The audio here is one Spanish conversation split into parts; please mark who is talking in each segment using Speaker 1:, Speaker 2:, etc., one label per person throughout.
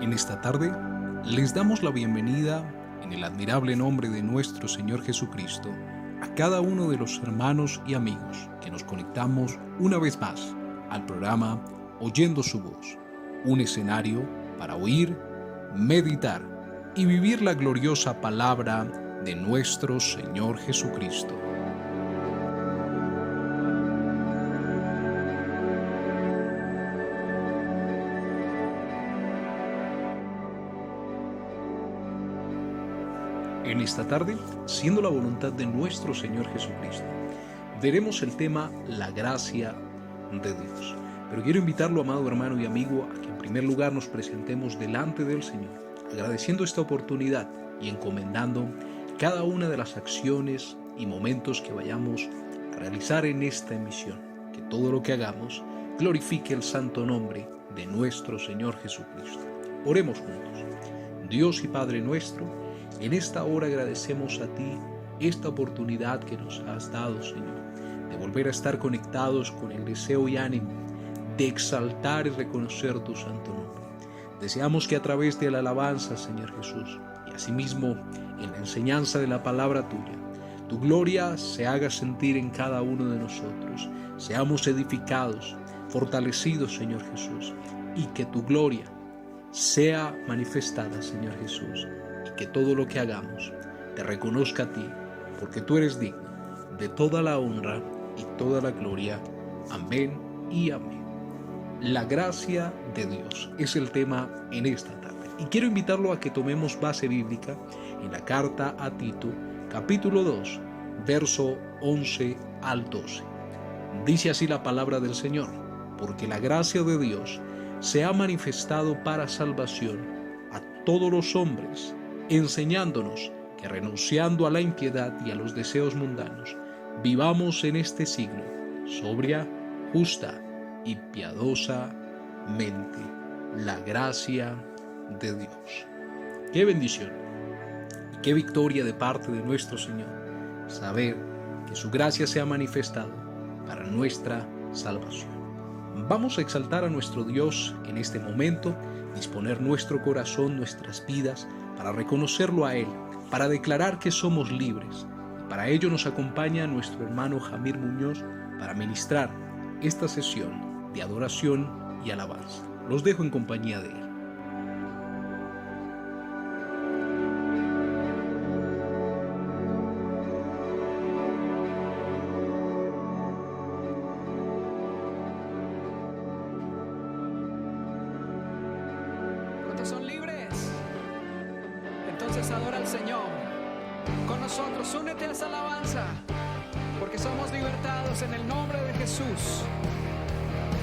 Speaker 1: En esta tarde les damos la bienvenida en el admirable nombre de nuestro Señor Jesucristo a cada uno de los hermanos y amigos que nos conectamos una vez más al programa Oyendo su Voz, un escenario para oír, meditar y vivir la gloriosa palabra de nuestro Señor Jesucristo. En esta tarde, siendo la voluntad de nuestro Señor Jesucristo, veremos el tema la gracia de Dios. Pero quiero invitarlo, amado hermano y amigo, a que en primer lugar nos presentemos delante del Señor, agradeciendo esta oportunidad y encomendando cada una de las acciones y momentos que vayamos a realizar en esta emisión. Que todo lo que hagamos glorifique el santo nombre de nuestro Señor Jesucristo. Oremos juntos. Dios y Padre nuestro, en esta hora agradecemos a ti esta oportunidad que nos has dado, Señor, de volver a estar conectados con el deseo y ánimo de exaltar y reconocer tu santo nombre. Deseamos que a través de la alabanza, Señor Jesús, y asimismo en la enseñanza de la palabra tuya, tu gloria se haga sentir en cada uno de nosotros. Seamos edificados, fortalecidos, Señor Jesús, y que tu gloria sea manifestada, Señor Jesús, y que todo lo que hagamos te reconozca a ti, porque tú eres digno de toda la honra y toda la gloria. Amén y amén. La gracia de Dios es el tema en esta tarde, y quiero invitarlo a que tomemos base bíblica en la carta a Tito, capítulo 2, verso 11 al 12. Dice así la palabra del Señor: porque la gracia de Dios se ha manifestado para salvación a todos los hombres, enseñándonos que renunciando a la impiedad y a los deseos mundanos, vivamos en este siglo sobria, justa y piadosamente. La gracia de Dios. Qué bendición y qué victoria de parte de nuestro Señor saber que su gracia se ha manifestado para nuestra salvación. Vamos a exaltar a nuestro Dios en este momento, disponer nuestro corazón, nuestras vidas, para reconocerlo a Él, para declarar que somos libres. Y para ello nos acompaña nuestro hermano Jamir Muñoz para ministrar esta sesión de adoración y alabanza. Los dejo en compañía de él.
Speaker 2: ¿Cuántos son libres? Entonces adora al Señor con nosotros. Únete a esa alabanza, porque somos libertados en el nombre de Jesús.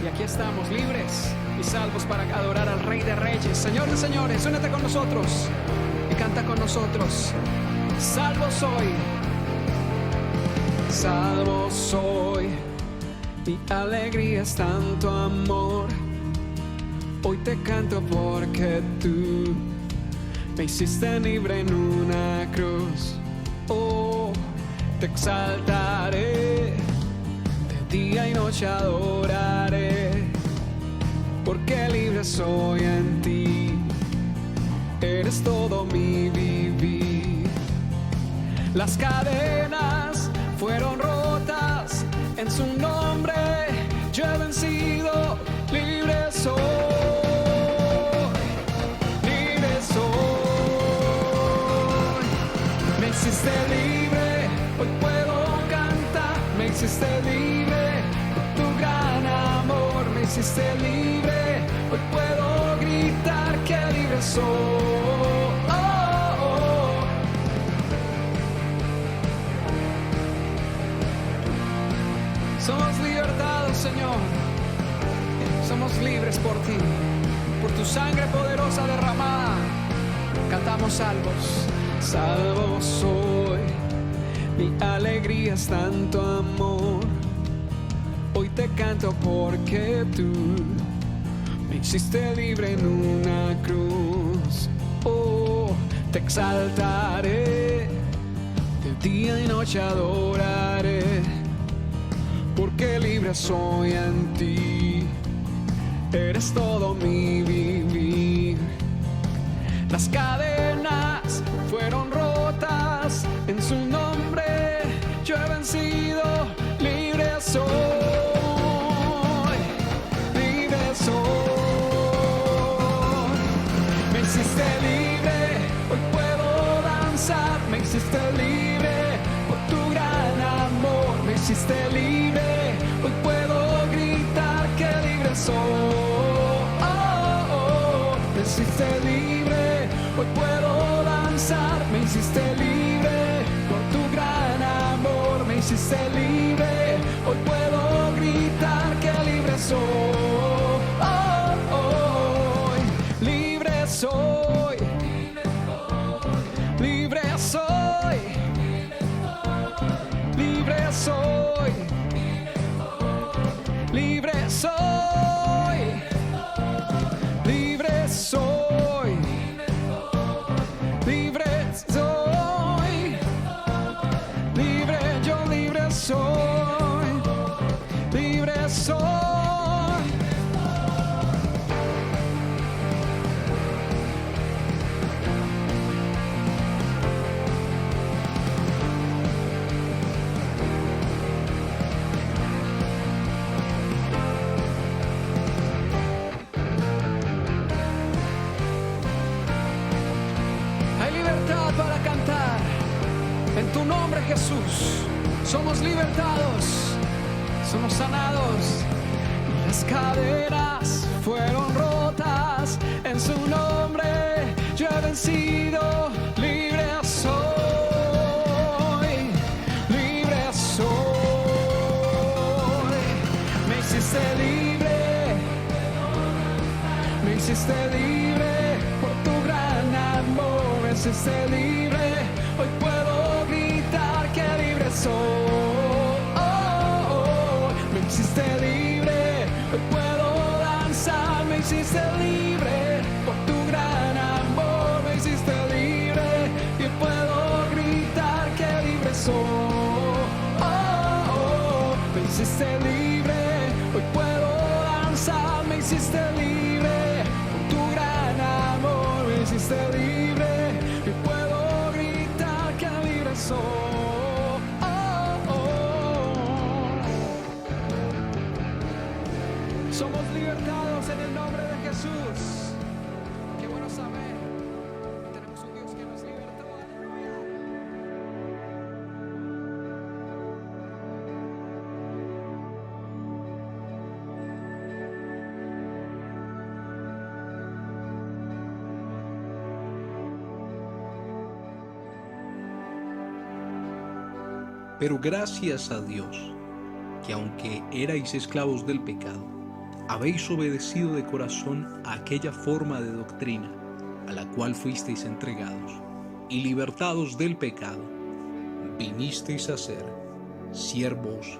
Speaker 2: Y aquí estamos, libres y salvos para adorar al Rey de Reyes, Señor de Señores. Únete con nosotros y canta con nosotros. Salvo soy, salvo soy, mi alegría es tanto amor. Hoy te canto porque tú me hiciste libre en una cruz. Oh, te exaltaré, de día y noche adoraré, porque libre soy en ti. Eres todo mi vivir. Las cadenas fueron rotas, en su nombre yo he vencido. Libre soy. Me hiciste libre, hoy puedo cantar. Me hiciste libre, por tu gran amor. Me hiciste libre, hoy puedo gritar que libre soy. Somos libertados, Señor. Somos libres por ti, por tu sangre poderosa derramada. Cantamos salvos. Salvo soy, mi alegría es tanto amor. Hoy te canto porque tú me hiciste libre en una cruz. Oh, te exaltaré, de día y noche adoraré, porque libre soy en ti. Eres todo mi vivir. las cadenas fueron rotas, en su nombre yo he vencido, libre soy, libre soy. Me hiciste libre, hoy puedo danzar, me hiciste libre por tu gran amor, me hiciste libre, hoy puedo gritar que libre soy. Me hiciste libre, hoy puedo danzar, me hiciste libre por tu gran amor, me hiciste libre, hoy puedo gritar que libre soy, libre soy, libre soy, libre soy, libre soy, libre soy, libre soy, libre, yo libre soy, libre soy. Hay libertad para cantar en tu nombre, Jesús. Somos libertados, somos sanados. Las cadenas fueron rotas, en su nombre yo he vencido. Libre soy, libre soy. Me hiciste libre, me hiciste libre por tu gran amor, me hiciste libre, hoy puedo gritar que libre soy. Me hiciste libre, hoy puedo danzar, me hiciste libre por tu gran amor, me hiciste libre y puedo gritar que libre soy. Me hiciste libre, hoy puedo danzar, me hiciste libre por tu gran amor, me hiciste libre y puedo gritar que libre soy. Somos libertados en el nombre de Jesús. Qué bueno saber que tenemos un Dios que nos libertó. Aleluya.
Speaker 1: Pero gracias a Dios, que aunque erais esclavos del pecado, habéis obedecido de corazón a aquella forma de doctrina a la cual fuisteis entregados, y libertados del pecado, vinisteis a ser siervos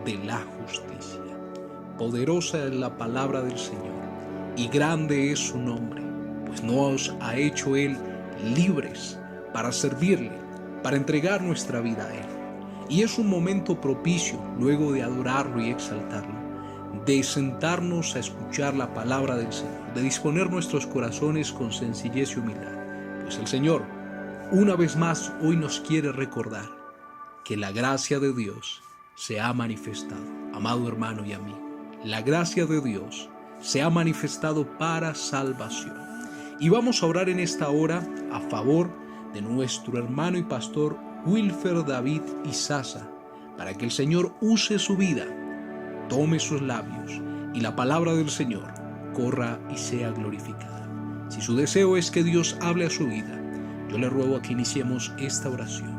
Speaker 1: de la justicia. Poderosa es la palabra del Señor, y grande es su nombre, pues nos ha hecho Él libres para servirle, para entregar nuestra vida a Él. Y es un momento propicio, luego de adorarlo y exaltarlo, de sentarnos a escuchar la palabra del Señor, de disponer nuestros corazones con sencillez y humildad. Pues el Señor, una vez más, hoy nos quiere recordar que la gracia de Dios se ha manifestado. Amado hermano y amigo, la gracia de Dios se ha manifestado para salvación. Y vamos a orar en esta hora a favor de nuestro hermano y pastor Wilfer David Izaza, para que el Señor use su vida, tome sus labios y la palabra del Señor corra y sea glorificada. Si su deseo es que Dios hable a su vida, yo le ruego a que iniciemos esta oración.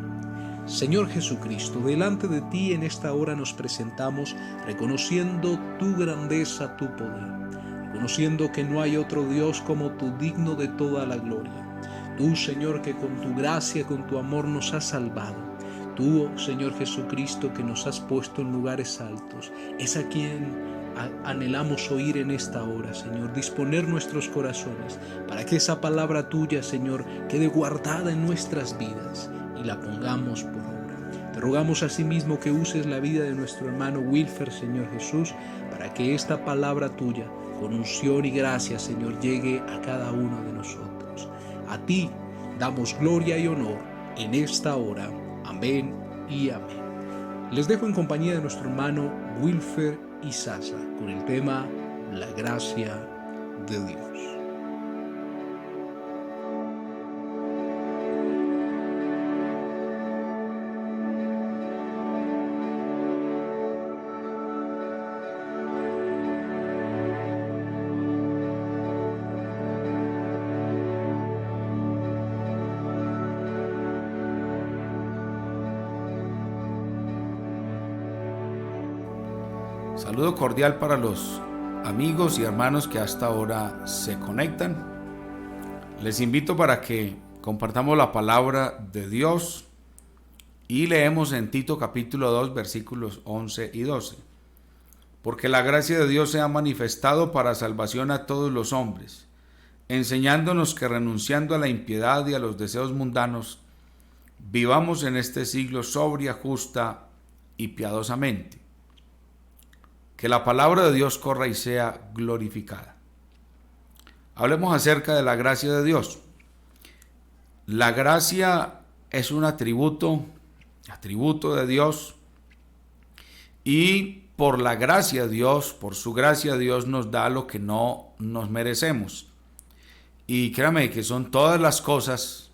Speaker 1: Señor Jesucristo, delante de ti en esta hora nos presentamos reconociendo tu grandeza, tu poder, reconociendo que no hay otro Dios como tú, digno de toda la gloria. Tú, Señor, que con tu gracia, con tu amor nos has salvado. Tú, Señor Jesucristo, que nos has puesto en lugares altos. Es a quien anhelamos oír en esta hora, Señor. Disponer nuestros corazones para que esa palabra tuya, Señor, quede guardada en nuestras vidas y la pongamos por obra. Te rogamos asimismo que uses la vida de nuestro hermano Wilfer, Señor Jesús, para que esta palabra tuya, con unción y gracia, Señor, llegue a cada uno de nosotros. A ti damos gloria y honor en esta hora. Amén y amén. Les dejo en compañía de nuestro hermano Wilfer Izaza con el tema La gracia de Dios.
Speaker 3: Saludo cordial para los amigos y hermanos que hasta ahora se conectan. Les invito para que compartamos la palabra de Dios y leemos en Tito capítulo 2 versículos 11 y 12. Porque la gracia de Dios se ha manifestado para salvación a todos los hombres, enseñándonos que renunciando a la impiedad y a los deseos mundanos, vivamos en este siglo sobria, justa y piadosamente. Que la palabra de Dios corra y sea glorificada. Hablemos acerca de la gracia de Dios. La gracia es un atributo de Dios, y por la gracia de Dios, por su gracia, Dios nos da lo que no nos merecemos. Y créame que son todas las cosas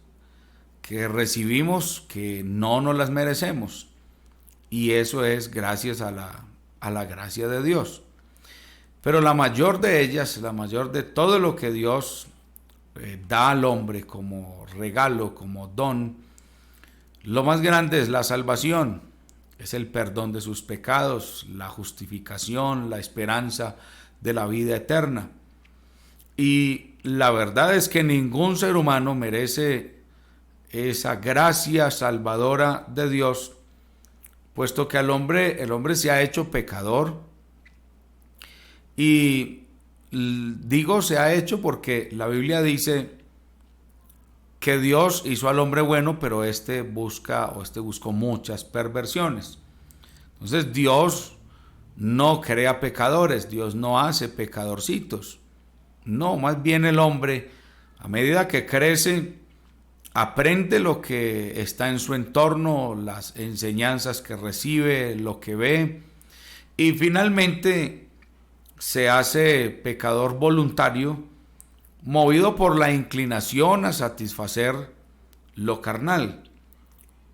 Speaker 3: que recibimos que no nos las merecemos. Y eso es gracias a la gracia de Dios. Pero la mayor de ellas, la mayor de todo lo que Dios da al hombre como regalo, como don, lo más grande es la salvación, es el perdón de sus pecados, la justificación, la esperanza de la vida eterna. Y la verdad es que ningún ser humano merece esa gracia salvadora de Dios, puesto que el hombre se ha hecho pecador. Y digo se ha hecho porque la Biblia dice que Dios hizo al hombre bueno, pero este buscó muchas perversiones. Entonces Dios no crea pecadores, Dios no hace pecadorcitos. No, más bien el hombre, a medida que crece, aprende lo que está en su entorno, las enseñanzas que recibe, lo que ve, y finalmente se hace pecador voluntario, movido por la inclinación a satisfacer lo carnal.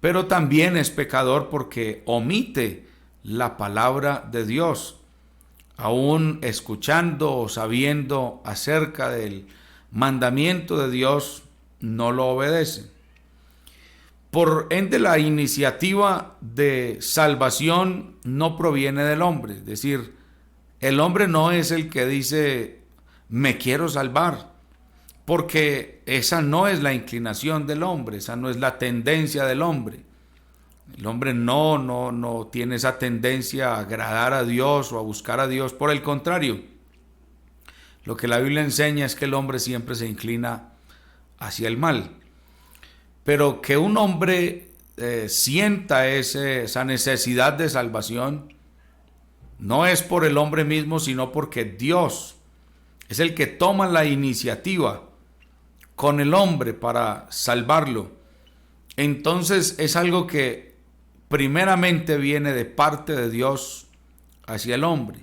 Speaker 3: Pero también es pecador porque omite la palabra de Dios, aún escuchando o sabiendo acerca del mandamiento de Dios, no lo obedece. Por ende, la iniciativa de salvación no proviene del hombre. Es decir, el hombre no es el que dice, me quiero salvar, porque esa no es la inclinación del hombre, esa no es la tendencia del hombre. El hombre no tiene esa tendencia a agradar a Dios o a buscar a Dios. Por el contrario, lo que la Biblia enseña es que el hombre siempre se inclina hacia el mal. Pero que un hombre sienta esa necesidad de salvación no es por el hombre mismo, sino porque Dios es el que toma la iniciativa con el hombre para salvarlo. Entonces es algo que primeramente viene de parte de Dios hacia el hombre.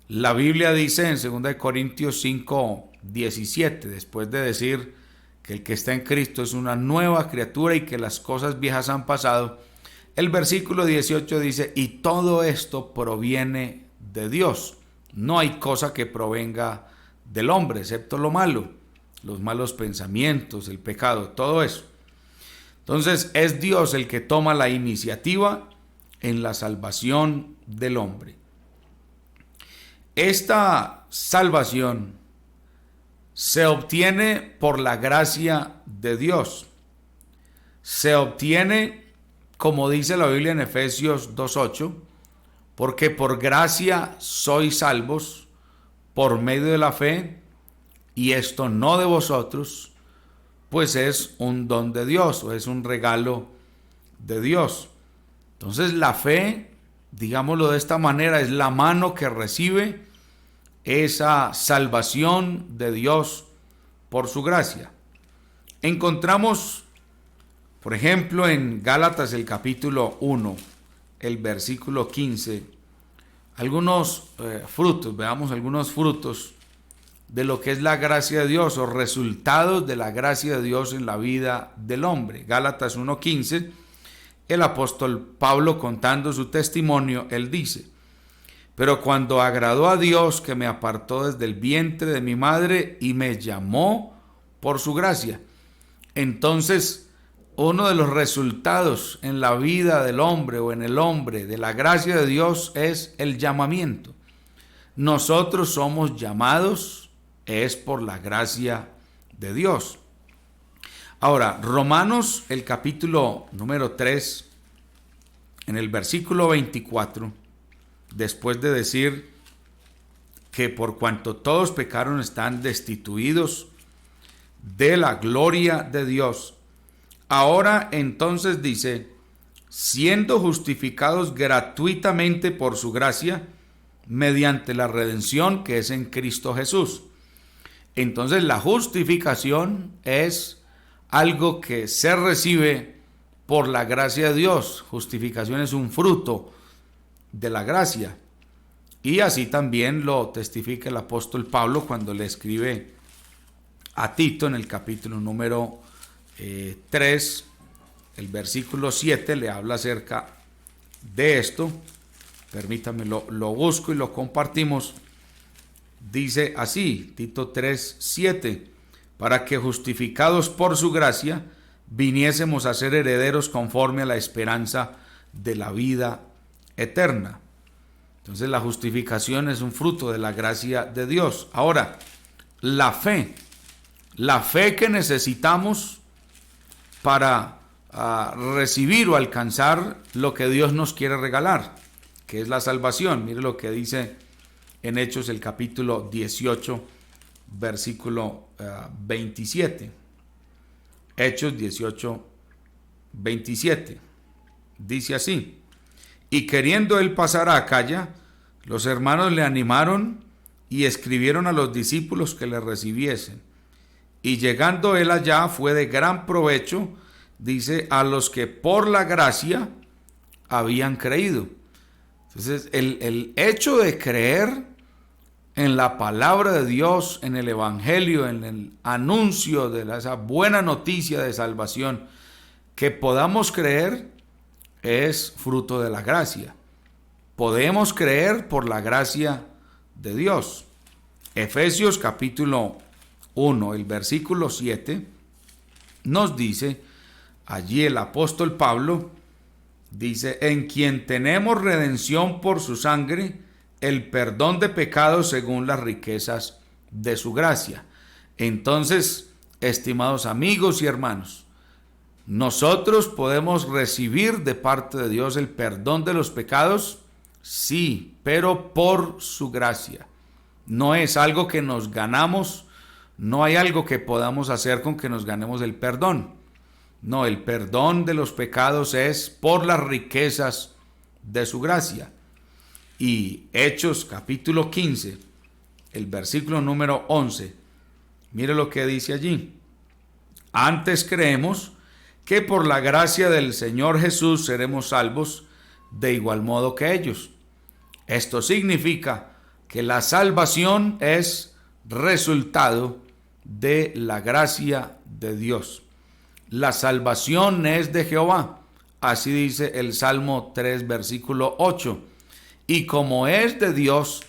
Speaker 3: La Biblia dice en 2 Corintios 5:17, después de decir que el que está en Cristo es una nueva criatura y que las cosas viejas han pasado, el versículo 18 dice, y todo esto proviene de Dios. No hay cosa que provenga del hombre, excepto lo malo, los malos pensamientos, el pecado, todo eso. Entonces es Dios el que toma la iniciativa en la salvación del hombre. Esta salvación se obtiene por la gracia de Dios. Se obtiene, como dice la Biblia en Efesios 2:8, porque por gracia sois salvos por medio de la fe, y esto no de vosotros, pues es un don de Dios o es un regalo de Dios. Entonces la fe, digámoslo de esta manera, es la mano que recibe esa salvación de Dios por su gracia. Encontramos, por ejemplo, en Gálatas el capítulo 1, el versículo 15, algunos frutos, veamos algunos frutos de lo que es la gracia de Dios o resultados de la gracia de Dios en la vida del hombre. Gálatas 1:15, el apóstol Pablo, contando su testimonio, él dice: pero cuando agradó a Dios, que me apartó desde el vientre de mi madre y me llamó por su gracia. Entonces, uno de los resultados en la vida del hombre o en el hombre de la gracia de Dios es el llamamiento. Nosotros somos llamados es por la gracia de Dios. Ahora, Romanos, el capítulo número 3, en el versículo 24, después de decir que por cuanto todos pecaron están destituidos de la gloria de Dios, ahora entonces dice, siendo justificados gratuitamente por su gracia, mediante la redención que es en Cristo Jesús. Entonces la justificación es algo que se recibe por la gracia de Dios. Justificación es un fruto de la gracia. Y así también lo testifica el apóstol Pablo cuando le escribe a Tito en el capítulo número 3, el versículo 7, le habla acerca de esto. Permítame, lo busco y lo compartimos. Dice así, Tito 3:7, para que justificados por su gracia viniésemos a ser herederos conforme a la esperanza de la vida eterna. Entonces la justificación es un fruto de la gracia de Dios. Ahora, la fe que necesitamos para recibir o alcanzar lo que Dios nos quiere regalar, que es la salvación. Mire lo que dice en Hechos el capítulo 18, versículo 27. Hechos 18, 27. Dice así: y queriendo él pasar a Acaya, los hermanos le animaron y escribieron a los discípulos que le recibiesen. Y llegando él allá fue de gran provecho, dice, a los que por la gracia habían creído. Entonces el hecho de creer en la palabra de Dios, en el evangelio, en el anuncio de esa buena noticia de salvación, que podamos creer, es fruto de la gracia. Podemos creer por la gracia de Dios. Efesios capítulo 1, el versículo 7, nos dice, allí el apóstol Pablo dice, en quien tenemos redención por su sangre, el perdón de pecados según las riquezas de su gracia. Entonces, estimados amigos y hermanos, ¿nosotros podemos recibir de parte de Dios el perdón de los pecados? Sí, pero por su gracia. No es algo que nos ganamos, no hay algo que podamos hacer con que nos ganemos el perdón. No, el perdón de los pecados es por las riquezas de su gracia. Y Hechos capítulo 15, el versículo número 11, mire lo que dice allí. Antes creemos que por la gracia del Señor Jesús seremos salvos de igual modo que ellos. Esto significa que la salvación es resultado de la gracia de Dios. La salvación es de Jehová. Así dice el Salmo 3, versículo 8. Y como es de Dios,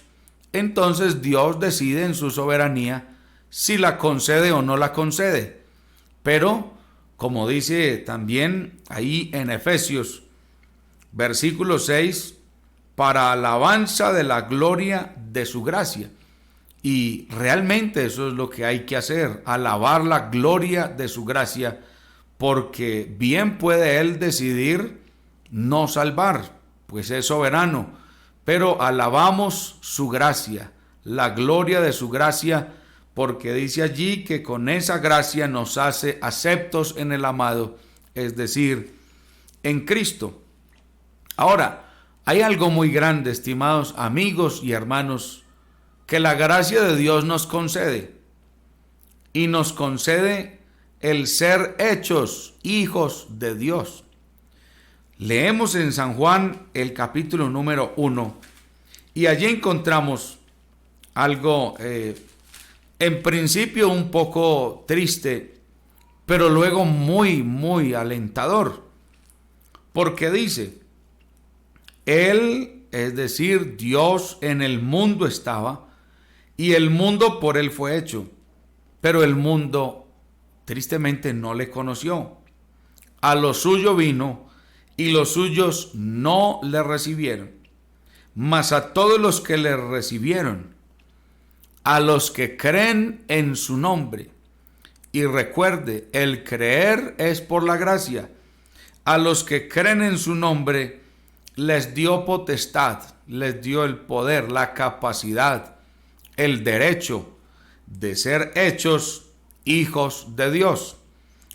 Speaker 3: entonces Dios decide en su soberanía si la concede o no la concede. Pero, como dice también ahí en Efesios, versículo 6, para alabanza de la gloria de su gracia. Y realmente eso es lo que hay que hacer, alabar la gloria de su gracia, porque bien puede Él decidir no salvar, pues es soberano, pero alabamos su gracia, la gloria de su gracia, porque dice allí que con esa gracia nos hace aceptos en el amado, es decir, en Cristo. Ahora, hay algo muy grande, estimados amigos y hermanos, que la gracia de Dios nos concede, y nos concede el ser hechos hijos de Dios. Leemos en San Juan el capítulo número 1 y allí encontramos algo en principio un poco triste, pero luego muy, muy alentador, porque dice, Él, es decir, Dios en el mundo estaba y el mundo por Él fue hecho, pero el mundo tristemente no le conoció. A lo suyo vino y los suyos no le recibieron. Mas a todos los que le recibieron, a los que creen en su nombre, y recuerde, el creer es por la gracia, a los que creen en su nombre, les dio potestad, les dio el poder, la capacidad, el derecho de ser hechos hijos de Dios,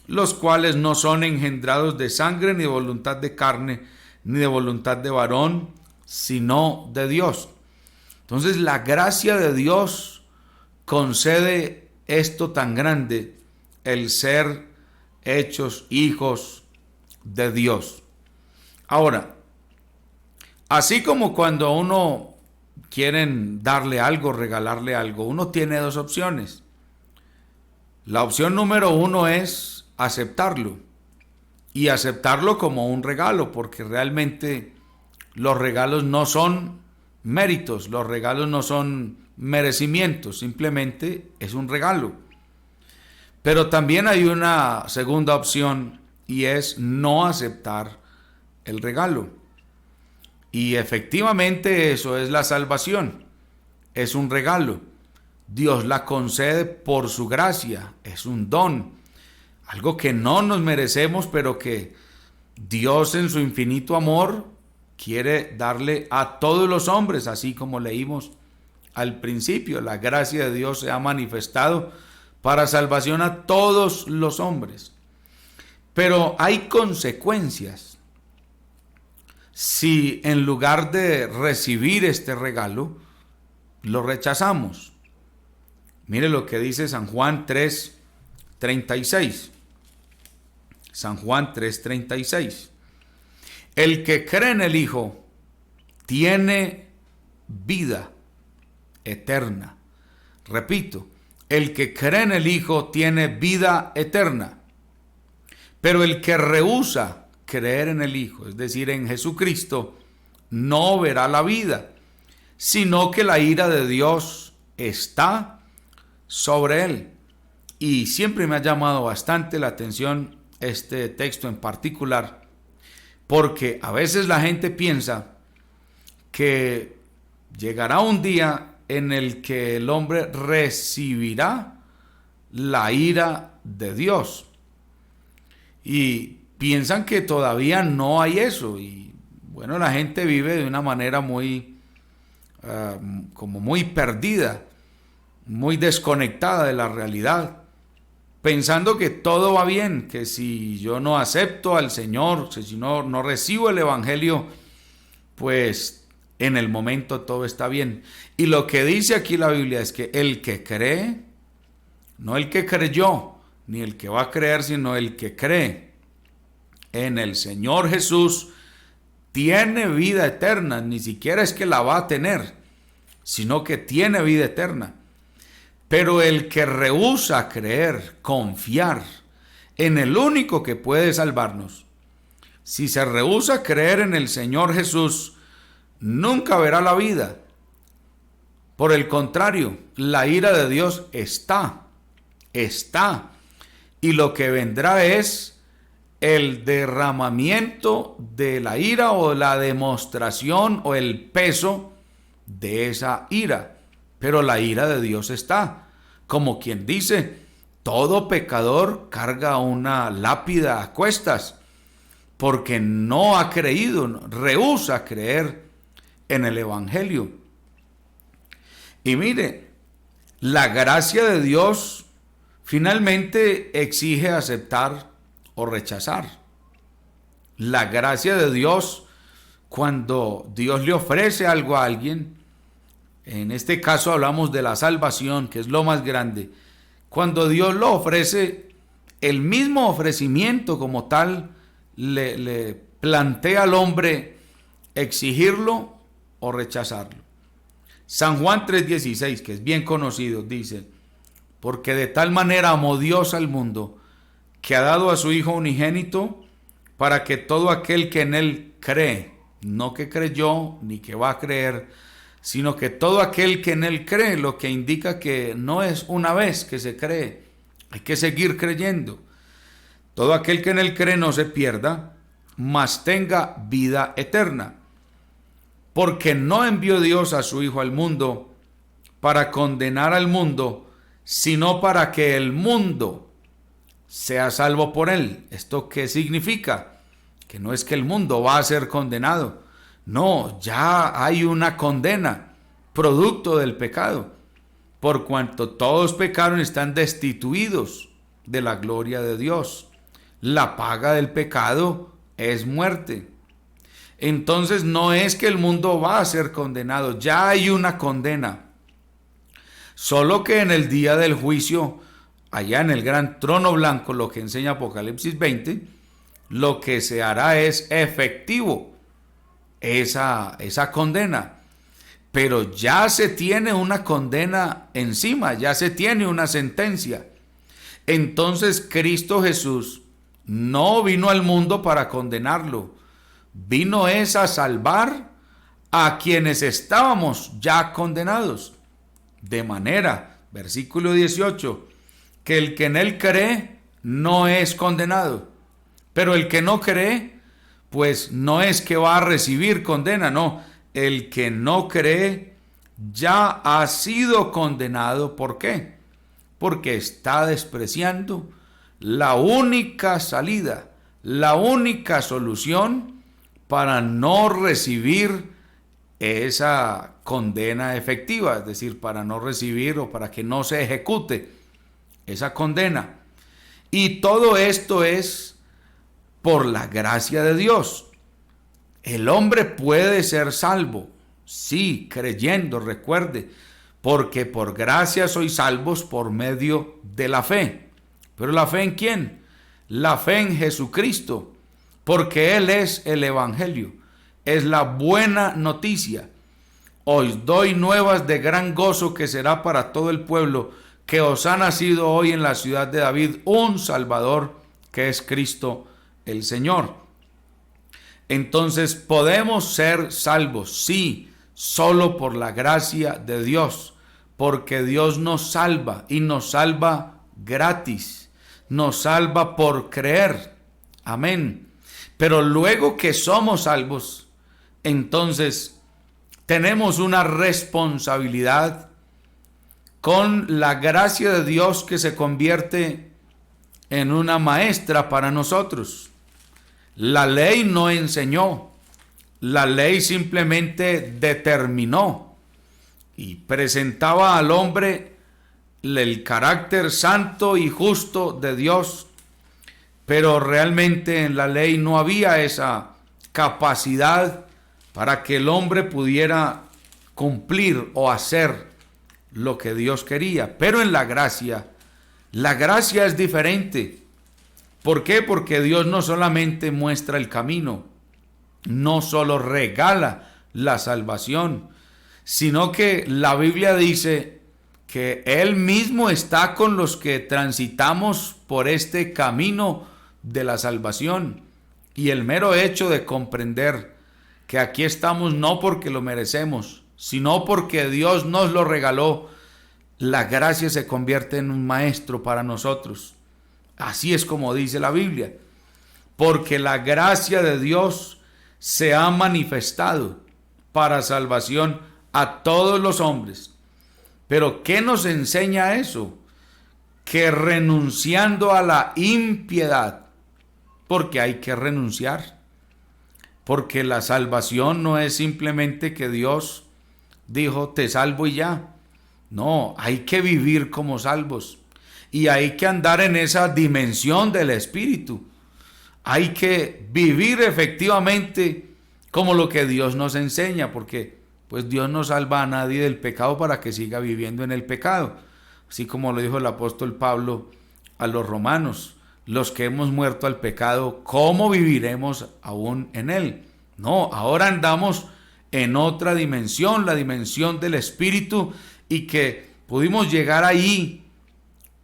Speaker 3: los cuales no son engendrados de sangre, ni de voluntad de carne, ni de voluntad de varón, sino de Dios. Entonces la gracia de Dios concede esto tan grande, el ser hechos hijos de Dios. Ahora, así como cuando a uno quieren darle algo, regalarle algo, uno tiene dos opciones. La opción número uno es aceptarlo, y aceptarlo como un regalo, porque realmente los regalos no son méritos, los regalos no son merecimientos, simplemente es un regalo. Pero también hay una segunda opción, y es no aceptar el regalo. Y efectivamente eso es la salvación, es un regalo. Dios la concede por su gracia, es un don, algo que no nos merecemos, pero que Dios en su infinito amor quiere darle a todos los hombres, así como leímos al principio. La gracia de Dios se ha manifestado para salvación a todos los hombres. Pero hay consecuencias si en lugar de recibir este regalo, lo rechazamos. Mire lo que dice San Juan 3:36. San Juan 3:36. El que cree en el Hijo tiene vida eterna. Repito, el que cree en el Hijo tiene vida eterna. Pero el que rehúsa creer en el Hijo, es decir, en Jesucristo, no verá la vida, sino que la ira de Dios está sobre él. Y siempre me ha llamado bastante la atención este texto en particular, porque a veces la gente piensa que llegará un día en el que el hombre recibirá la ira de Dios, y piensan que todavía no hay eso. Y bueno, la gente vive de una manera muy como muy perdida, muy desconectada de la realidad, pensando que todo va bien, que si yo no acepto al Señor, que si no recibo el Evangelio, pues en el momento todo está bien. Y lo que dice aquí la Biblia es que el que cree, no el que creyó, ni el que va a creer, sino el que cree en el Señor Jesús, tiene vida eterna. Ni siquiera es que la va a tener, sino que tiene vida eterna. Pero el que rehúsa creer, confiar en el único que puede salvarnos, si se rehúsa creer en el Señor Jesús, nunca verá la vida. Por el contrario, la ira de Dios está, y lo que vendrá es el derramamiento de la ira, o la demostración o el peso de esa ira. Pero la ira de Dios está, como quien dice, todo pecador carga una lápida a cuestas, porque no ha creído, rehúsa creer en el Evangelio. Y mire, la gracia de Dios finalmente exige aceptar o rechazar. La gracia de Dios, cuando Dios le ofrece algo a alguien, en este caso hablamos de la salvación, que es lo más grande. Cuando Dios lo ofrece, el mismo ofrecimiento como tal le plantea al hombre exigirlo o rechazarlo. San Juan 3:16, que es bien conocido, dice: porque de tal manera amó Dios al mundo, que ha dado a su Hijo unigénito, para que todo aquel que en él cree, no que creyó ni que va a creer, sino que todo aquel que en él cree, lo que indica que no es una vez que se cree, hay que seguir creyendo. Todo aquel que en él cree no se pierda, mas tenga vida eterna. Porque no envió Dios a su Hijo al mundo para condenar al mundo, sino para que el mundo sea salvo por él. ¿Esto qué significa? Que no es que el mundo va a ser condenado. No, ya hay una condena, producto del pecado. Por cuanto todos pecaron, están destituidos de la gloria de Dios. La paga del pecado es muerte. Entonces no es que el mundo va a ser condenado, ya hay una condena. Solo que en el día del juicio, allá en el gran trono blanco, lo que enseña Apocalipsis 20, lo que se hará es efectivo esa condena. Pero ya se tiene una condena encima, ya se tiene una sentencia. Entonces Cristo Jesús no vino al mundo para condenarlo, vino es a salvar a quienes estábamos ya condenados. De manera, versículo 18, que el que en él cree no es condenado. Pero el que no cree, pues no es que va a recibir condena, no. El que no cree ya ha sido condenado. ¿Por qué? Porque está despreciando la única salida, la única solución para no recibir esa condena efectiva, es decir, para no recibir o para que no se ejecute esa condena. Y todo esto es por la gracia de Dios. El hombre puede ser salvo, sí, creyendo, recuerde, porque por gracia sois salvos por medio de la fe. ¿Pero la fe en quién? La fe en Jesucristo, porque Él es el Evangelio, es la buena noticia. Os doy nuevas de gran gozo que será para todo el pueblo, que os ha nacido hoy en la ciudad de David un Salvador, que es Cristo el Señor. Entonces podemos ser salvos, sí, solo por la gracia de Dios, porque Dios nos salva y nos salva gratis, nos salva por creer. Amén. Pero luego que somos salvos, entonces tenemos una responsabilidad con la gracia de Dios que se convierte en una maestra para nosotros. La ley no enseñó, la ley simplemente determinó y presentaba al hombre el carácter santo y justo de Dios, pero realmente en la ley no había esa capacidad para que el hombre pudiera cumplir o hacer lo que Dios quería. Pero en la gracia es diferente. ¿Por qué? Porque Dios no solamente muestra el camino, no solo regala la salvación, sino que la Biblia dice que Él mismo está con los que transitamos por este camino de la salvación. Y el mero hecho de comprender que aquí estamos no porque lo merecemos, sino porque Dios nos lo regaló, la gracia se convierte en un maestro para nosotros. Así es como dice la Biblia, porque la gracia de Dios se ha manifestado para salvación a todos los hombres. Pero ¿qué nos enseña eso? Que renunciando a la impiedad, porque hay que renunciar, porque la salvación no es simplemente que Dios dijo te salvo y ya. No, hay que vivir como salvos. Y hay que andar en esa dimensión del Espíritu. Hay que vivir efectivamente como lo que Dios nos enseña, porque pues Dios no salva a nadie del pecado para que siga viviendo en el pecado. Así como lo dijo el apóstol Pablo a los romanos, los que hemos muerto al pecado, ¿cómo viviremos aún en él? No, ahora andamos en otra dimensión, la dimensión del Espíritu, y que pudimos llegar ahí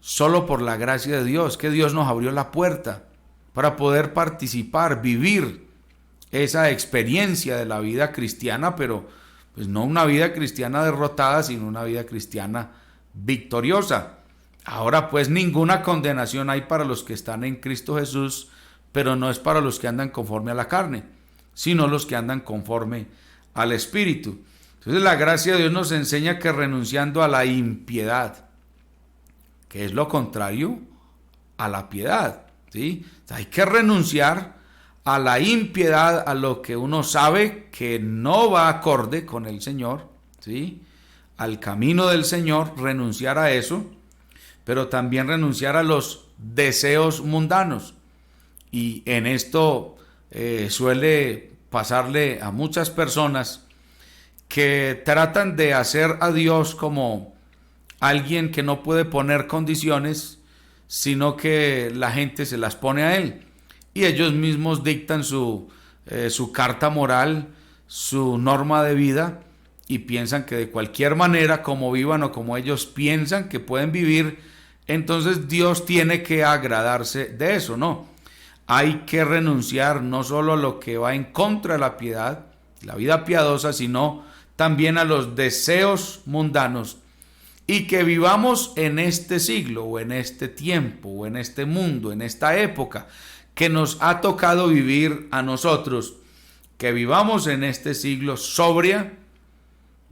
Speaker 3: solo por la gracia de Dios, que Dios nos abrió la puerta para poder participar, vivir esa experiencia de la vida cristiana, pero pues no una vida cristiana derrotada, sino una vida cristiana victoriosa. Ahora pues ninguna condenación hay para los que están en Cristo Jesús, pero no es para los que andan conforme a la carne, sino los que andan conforme al Espíritu. Entonces la gracia de Dios nos enseña que renunciando a la impiedad, que es lo contrario a la piedad, ¿sí? O sea, hay que renunciar a la impiedad, a lo que uno sabe que no va acorde con el Señor, ¿sí? Al camino del Señor, renunciar a eso, pero también renunciar a los deseos mundanos. Y en esto suele pasarle a muchas personas que tratan de hacer a Dios como alguien que no puede poner condiciones, sino que la gente se las pone a él. Y ellos mismos dictan su carta moral, su norma de vida, y piensan que de cualquier manera, como vivan o como ellos piensan que pueden vivir, entonces Dios tiene que agradarse de eso. No, hay que renunciar no solo a lo que va en contra de la piedad, la vida piadosa, sino también a los deseos mundanos, y que vivamos en este siglo, o en este tiempo, o en este mundo, en esta época que nos ha tocado vivir a nosotros, que vivamos en este siglo sobria,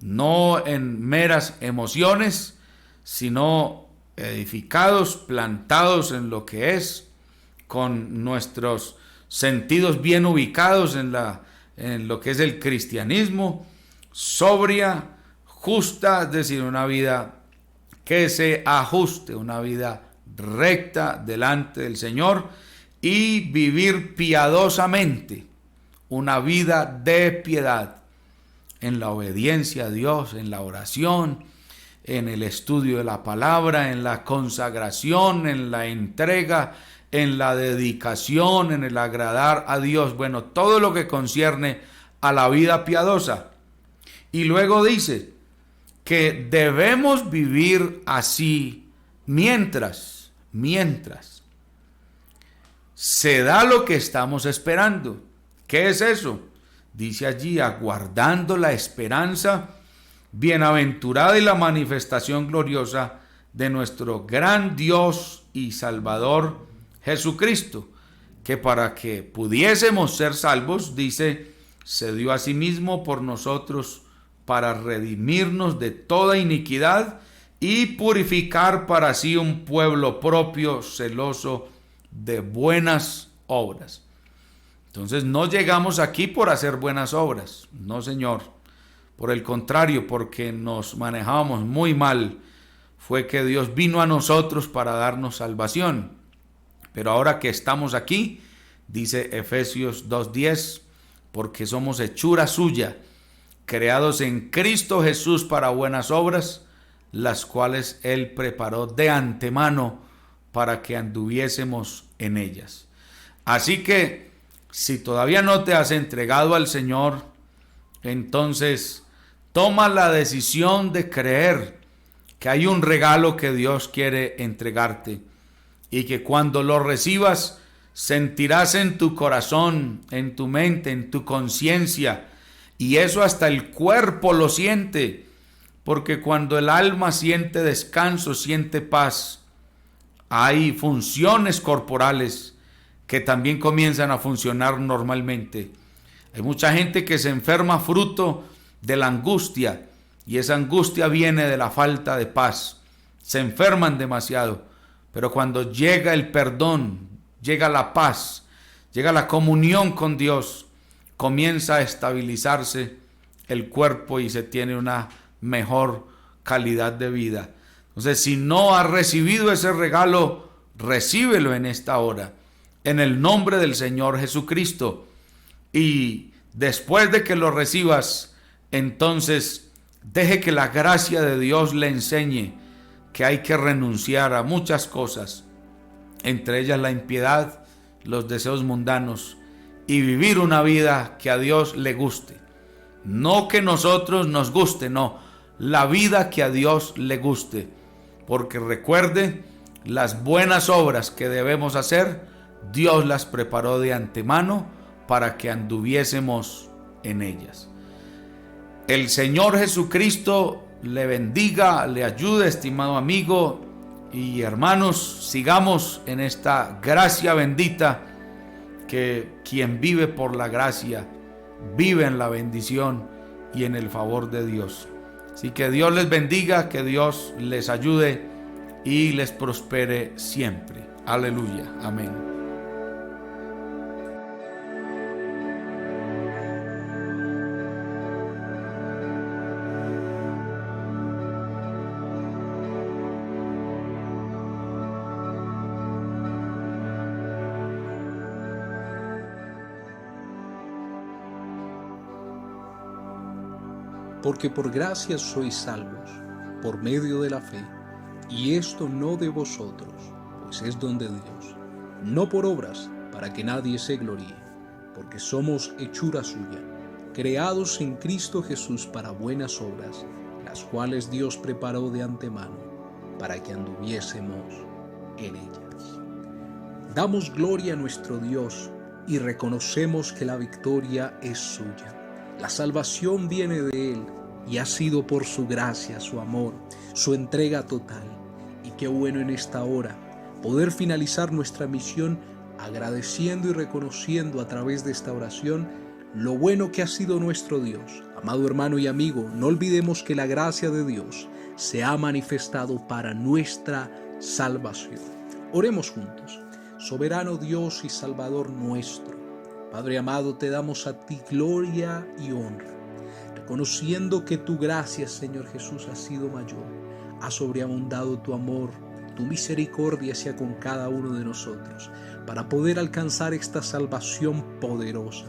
Speaker 3: no en meras emociones, sino edificados, plantados en lo que es, con nuestros sentidos bien ubicados en lo que es el cristianismo, sobria, justa, es decir, una vida que se ajuste, una vida recta delante del Señor, y vivir piadosamente, una vida de piedad, en la obediencia a Dios, en la oración, en el estudio de la palabra, en la consagración, en la entrega, en la dedicación, en el agradar a Dios. Bueno, todo lo que concierne a la vida piadosa. Y luego dice que debemos vivir así mientras se da lo que estamos esperando. ¿Qué es eso? Dice allí, aguardando la esperanza bienaventurada y la manifestación gloriosa de nuestro gran Dios y Salvador Jesucristo, que para que pudiésemos ser salvos, dice, se dio a sí mismo por nosotros para redimirnos de toda iniquidad y purificar para sí un pueblo propio, celoso de buenas obras. Entonces no llegamos aquí por hacer buenas obras, no, Señor. Por el contrario, porque nos manejábamos muy mal, fue que Dios vino a nosotros para darnos salvación. Pero ahora que estamos aquí, dice Efesios 2:10, porque somos hechura suya, creados en Cristo Jesús para buenas obras, las cuales Él preparó de antemano para que anduviésemos en ellas. Así que, si todavía no te has entregado al Señor, entonces toma la decisión de creer que hay un regalo que Dios quiere entregarte, y que cuando lo recibas sentirás en tu corazón, en tu mente, en tu conciencia, y eso hasta el cuerpo lo siente, porque cuando el alma siente descanso, siente paz, hay funciones corporales que también comienzan a funcionar normalmente. Hay mucha gente que se enferma fruto de la angustia, y esa angustia viene de la falta de paz. Se enferman demasiado, pero cuando llega el perdón, llega la paz, llega la comunión con Dios, comienza a estabilizarse el cuerpo y se tiene una mejor calidad de vida. Entonces, si no has recibido ese regalo, recíbelo en esta hora, en el nombre del Señor Jesucristo. Y después de que lo recibas, entonces deje que la gracia de Dios le enseñe que hay que renunciar a muchas cosas entre ellas la impiedad, los deseos mundanos, y vivir una vida que a Dios le guste. No que nosotros nos guste, no, la vida que a Dios le guste. Porque recuerde, las buenas obras que debemos hacer, Dios las preparó de antemano para que anduviésemos en ellas. El Señor Jesucristo le bendiga, le ayude, estimado amigo y hermanos. Sigamos en esta gracia bendita, que quien vive por la gracia vive en la bendición y en el favor de Dios. Así que Dios les bendiga, que Dios les ayude y les prospere siempre. Aleluya. Amén.
Speaker 1: Porque por gracia sois salvos, por medio de la fe, y esto no de vosotros, pues es don de Dios, no por obras, para que nadie se gloríe, porque somos hechura suya, creados en Cristo Jesús para buenas obras, las cuales Dios preparó de antemano, para que anduviésemos en ellas. Damos gloria a nuestro Dios y reconocemos que la victoria es suya. La salvación viene de Él y ha sido por su gracia, su amor, su entrega total. Y qué bueno en esta hora poder finalizar nuestra misión agradeciendo y reconociendo a través de esta oración lo bueno que ha sido nuestro Dios. Amado hermano y amigo, no olvidemos que la gracia de Dios se ha manifestado para nuestra salvación. Oremos juntos. Soberano Dios y Salvador nuestro, Padre amado, te damos a ti gloria y honra, reconociendo que tu gracia, Señor Jesús, ha sido mayor, ha sobreabundado tu amor, tu misericordia hacia con cada uno de nosotros, para poder alcanzar esta salvación poderosa.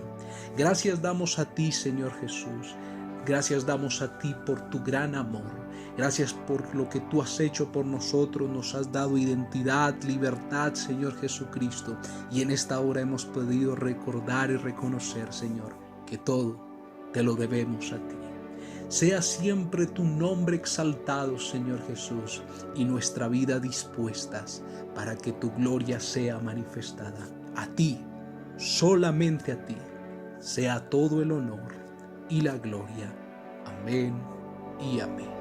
Speaker 1: Gracias damos a ti, Señor Jesús, gracias damos a ti por tu gran amor. Gracias por lo que tú has hecho por nosotros, nos has dado identidad, libertad, Señor Jesucristo. Y en esta hora hemos podido recordar y reconocer, Señor, que todo te lo debemos a ti. Sea siempre tu nombre exaltado, Señor Jesús, y nuestra vida dispuestas para que tu gloria sea manifestada. A ti, solamente a ti, sea todo el honor y la gloria. Amén y amén.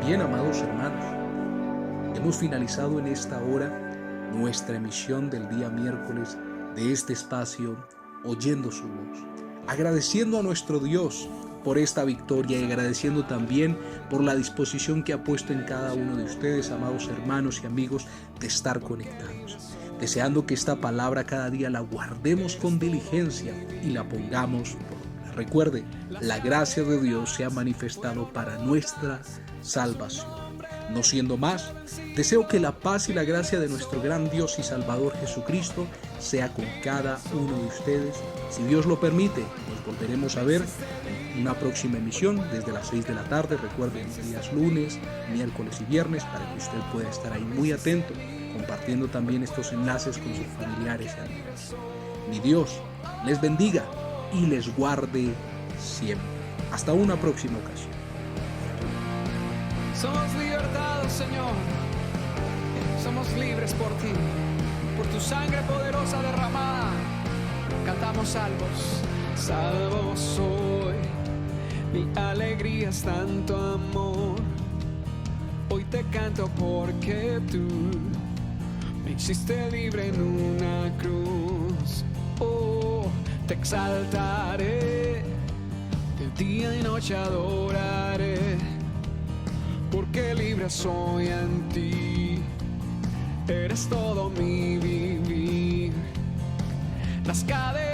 Speaker 1: Bien, amados hermanos, hemos finalizado en esta hora nuestra emisión del día miércoles de este espacio, Oyendo su voz, agradeciendo a nuestro Dios por esta victoria y agradeciendo también por la disposición que ha puesto en cada uno de ustedes, amados hermanos y amigos, de estar conectados, deseando que esta palabra cada día la guardemos con diligencia y la pongamos por obra. Recuerde, la gracia de Dios se ha manifestado para nuestra salvación. No siendo más, deseo que la paz y la gracia de nuestro gran Dios y Salvador Jesucristo sea con cada uno de ustedes. Si Dios lo permite, nos volveremos a ver en una próxima emisión desde las 6 de la tarde. Recuerden, días lunes, miércoles y viernes, para que usted pueda estar ahí muy atento, compartiendo también estos enlaces con sus familiares y amigos. Mi Dios les bendiga y les guarde siempre. Hasta una próxima ocasión.
Speaker 2: Somos libertados, Señor. Somos libres por ti, por tu sangre poderosa derramada. Cantamos salvos. Salvo soy, mi alegría es tanto amor. Hoy te canto porque tú me hiciste libre en una cruz. Oh, te exaltaré, de día y noche adoraré, porque libre soy en ti, eres todo mi vivir. Las cadenas